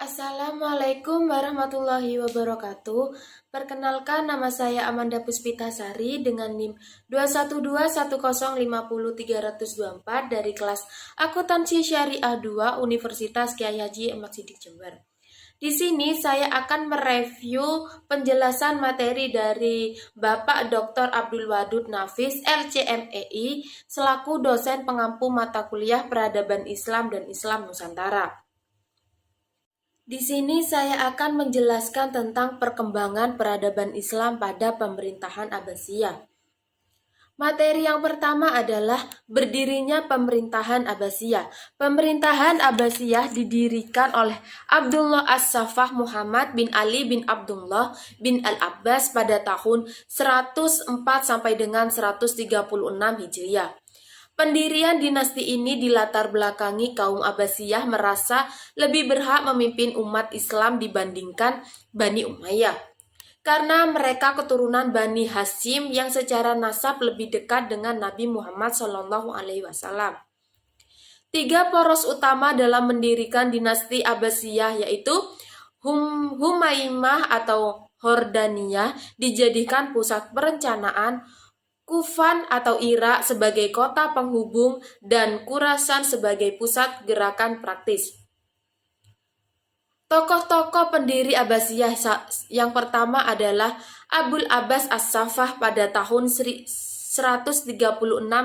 Assalamualaikum warahmatullahi wabarakatuh. Perkenalkan, nama saya Amanda Puspitasari dengan NIM 21210500324 dari kelas Akuntansi Syariah 2 Universitas Kyai Haji Ahmad Siddiq Jember. Di sini saya akan mereview penjelasan materi dari Bapak Dr. Abdul Wadud Nafis, LCMEI, selaku dosen pengampu mata kuliah Peradaban Islam dan Islam Nusantara. Di sini saya akan menjelaskan tentang perkembangan peradaban Islam pada pemerintahan Abbasiyah. Materi yang pertama adalah berdirinya pemerintahan Abbasiyah. Pemerintahan Abbasiyah didirikan oleh Abdullah As-Saffah Muhammad bin Ali bin Abdullah bin Al-Abbas pada tahun 104 sampai dengan 136 Hijriah. Pendirian dinasti ini dilatar belakangi kaum Abbasiyah merasa lebih berhak memimpin umat Islam dibandingkan Bani Umayyah. Karena mereka keturunan Bani Hashim yang secara nasab lebih dekat dengan Nabi Muhammad SAW. Tiga poros utama dalam mendirikan dinasti Abbasiyah yaitu Humaimah atau Hordaniyah dijadikan pusat perencanaan, Kufan atau Irak sebagai kota penghubung, dan Khurasan sebagai pusat gerakan praktis. Tokoh-tokoh pendiri Abbasiyah yang pertama adalah Abul Abbas As-Saffah pada tahun 136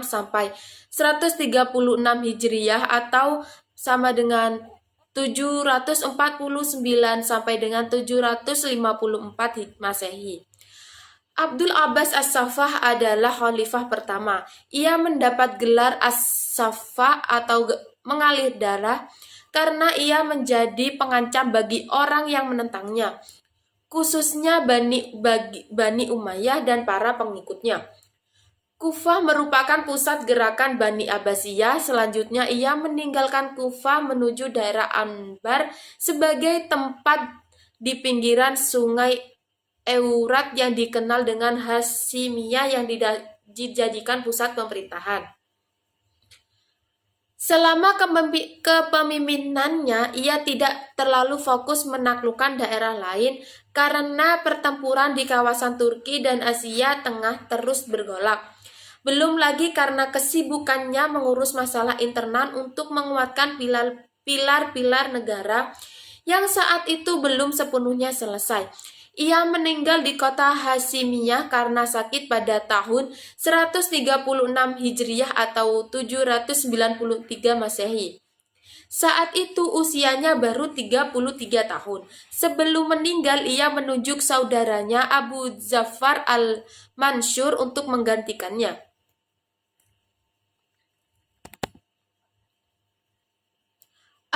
sampai 136 Hijriah atau sama dengan 749 sampai dengan 754 Masehi. Abdul Abbas As-Saffah adalah khalifah pertama. Ia mendapat gelar As-Saffah atau mengalir darah karena ia menjadi pengancam bagi orang yang menentangnya, khususnya Bani Umayyah dan para pengikutnya. Kufah merupakan pusat gerakan Bani Abbasiyah. Selanjutnya ia meninggalkan Kufah menuju daerah Anbar sebagai tempat di pinggiran sungai Eurat yang dikenal dengan Hasimiyah yang dijadikan pusat pemerintahan. Selama kepemimpinannya, ia tidak terlalu fokus menaklukkan daerah lain karena pertempuran di kawasan Turki dan Asia Tengah terus bergolak. Belum lagi karena kesibukannya mengurus masalah internal untuk menguatkan pilar-pilar negara yang saat itu belum sepenuhnya selesai. Ia meninggal di kota Hasimiyah karena sakit pada tahun 136 Hijriah atau 793 Masehi. Saat itu usianya baru 33 tahun. Sebelum meninggal, ia menunjuk saudaranya Abu Ja'far al-Mansur untuk menggantikannya.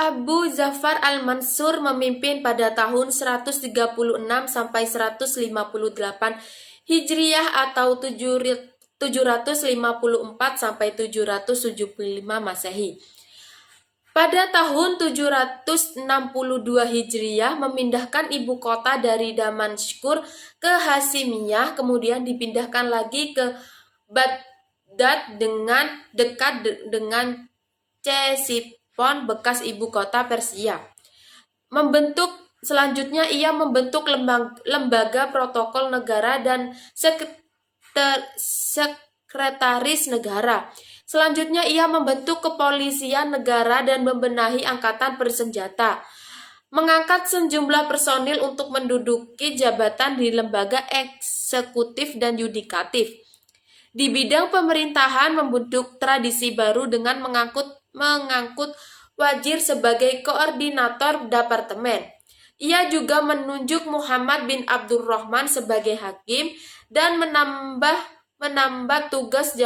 Abu Ja'far al-Mansur memimpin pada tahun 136 sampai 158 Hijriah atau 754 sampai 775 Masehi. Pada tahun 762 Hijriah memindahkan ibu kota dari Damaskus ke Hasimiyah, kemudian dipindahkan lagi ke Baghdad dengan dekat dengan Ctesiphon, bekas ibu kota Persia. Selanjutnya ia membentuk lembaga protokol negara dan sekretaris negara. Selanjutnya ia membentuk kepolisian negara dan membenahi angkatan bersenjata. Mengangkat sejumlah personil untuk menduduki jabatan di lembaga eksekutif dan yudikatif. Di bidang pemerintahan membentuk tradisi baru dengan mengangkut wazir sebagai koordinator departemen. Ia juga menunjuk Muhammad bin Abdurrahman sebagai hakim dan menambah tugas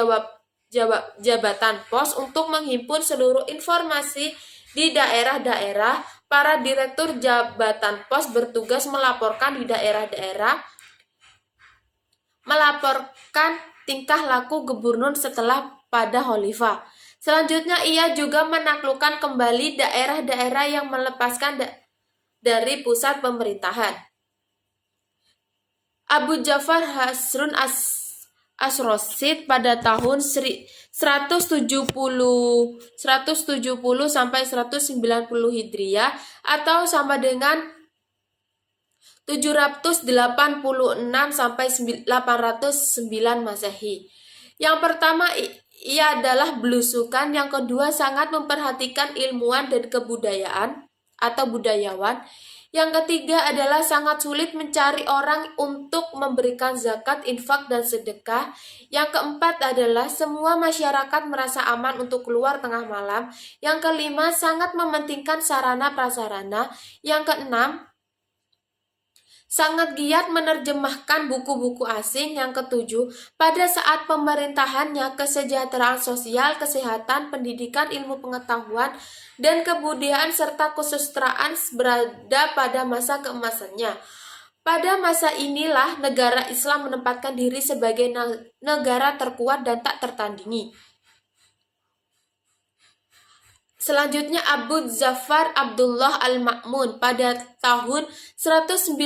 jabatan pos untuk menghimpun seluruh informasi di daerah-daerah. Para direktur jabatan pos bertugas melaporkan di daerah-daerah, melaporkan tingkah laku gubernur setelah pada khalifah. Selanjutnya ia juga menaklukkan kembali daerah-daerah yang melepaskan dari pusat pemerintahan. Abu Ja'far Hasrun Asrosid pada tahun 170 sampai 190 Hijriah atau sama dengan 786 sampai 809 Masehi. Yang pertama ia adalah belusukan, yang kedua sangat memperhatikan ilmuwan dan kebudayaan atau budayawan. Yang ketiga adalah sangat sulit mencari orang untuk memberikan zakat, infak, dan sedekah. Yang keempat adalah semua masyarakat merasa aman untuk keluar tengah malam. Yang kelima sangat mementingkan sarana prasarana. Yang keenam sangat giat menerjemahkan buku-buku asing. Yang ketujuh, pada saat pemerintahannya, kesejahteraan sosial, kesehatan, pendidikan, ilmu pengetahuan, dan kebudayaan serta kesusastraan berada pada masa keemasannya. Pada masa inilah negara Islam menempatkan diri sebagai negara terkuat dan tak tertandingi. Selanjutnya Abu Zafar Abdullah Al-Ma'mun pada tahun 198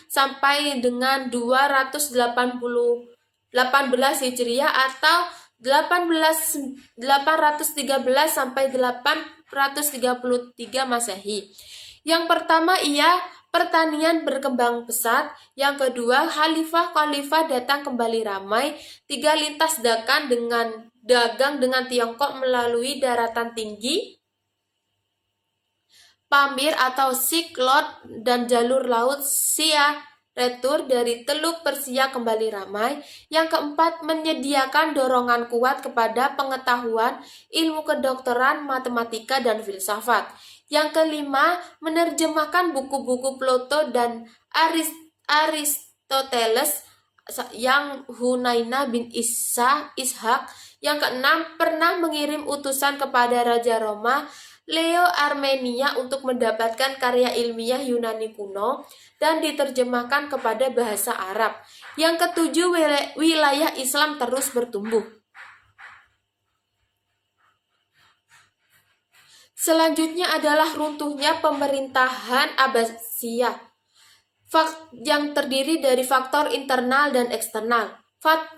sampai dengan 218 Hijriah atau 813 sampai 833 Masehi. Yang pertama ia pertanian berkembang pesat. Yang kedua, khalifah datang kembali ramai. Tiga, lintas dagang dengan Tiongkok melalui daratan tinggi, Pamir atau Silk Road, dan jalur laut Sia retur dari Teluk Persia kembali ramai. Yang keempat, menyediakan dorongan kuat kepada pengetahuan, ilmu kedokteran, matematika, dan filsafat. Yang kelima, menerjemahkan buku-buku Plato dan Aristoteles yang Hunaina bin Ishak. Yang keenam, pernah mengirim utusan kepada Raja Roma Leo Armenia untuk mendapatkan karya ilmiah Yunani kuno dan diterjemahkan kepada bahasa Arab. Yang ketujuh, wilayah Islam terus bertumbuh. Selanjutnya adalah runtuhnya pemerintahan Abbasiyah yang terdiri dari faktor internal dan eksternal.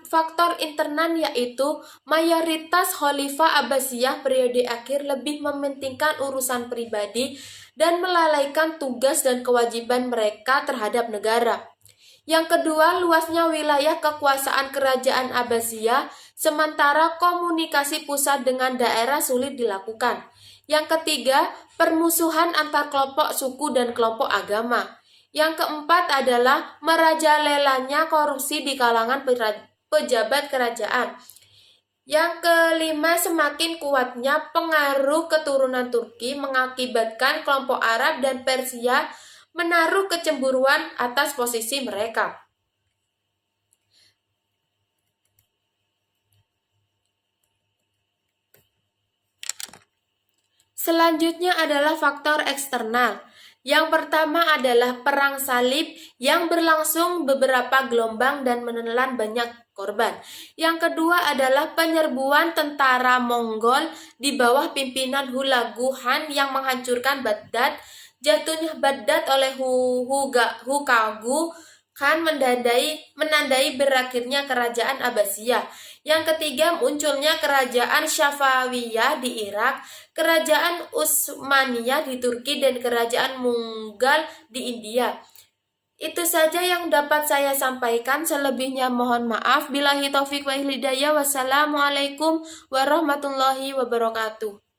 Faktor internal yaitu mayoritas Khalifah Abbasiyah periode akhir lebih mementingkan urusan pribadi dan melalaikan tugas dan kewajiban mereka terhadap negara. Yang kedua, luasnya wilayah kekuasaan kerajaan Abbasiyah, sementara komunikasi pusat dengan daerah sulit dilakukan. Yang ketiga, permusuhan antar kelompok suku dan kelompok agama. Yang keempat adalah merajalelanya korupsi di kalangan pejabat kerajaan. Yang kelima, semakin kuatnya pengaruh keturunan Turki mengakibatkan kelompok Arab dan Persia menaruh kecemburuan atas posisi mereka. Selanjutnya adalah faktor eksternal. Yang pertama adalah perang salib yang berlangsung beberapa gelombang dan menelan banyak korban. Yang kedua adalah penyerbuan tentara Mongol di bawah pimpinan Hulagu Han yang menghancurkan Baghdad. Jatuhnya Baghdad oleh Hulagu Khan menandai berakhirnya kerajaan Abbasiyah. Yang ketiga, munculnya kerajaan Safawiyah di Irak, kerajaan Utsmaniyah di Turki, dan kerajaan Mughal di India. Itu saja yang dapat saya sampaikan. Selebihnya mohon maaf. Billahi taufik wa hidayah. Wassalamualaikum warahmatullahi wabarakatuh.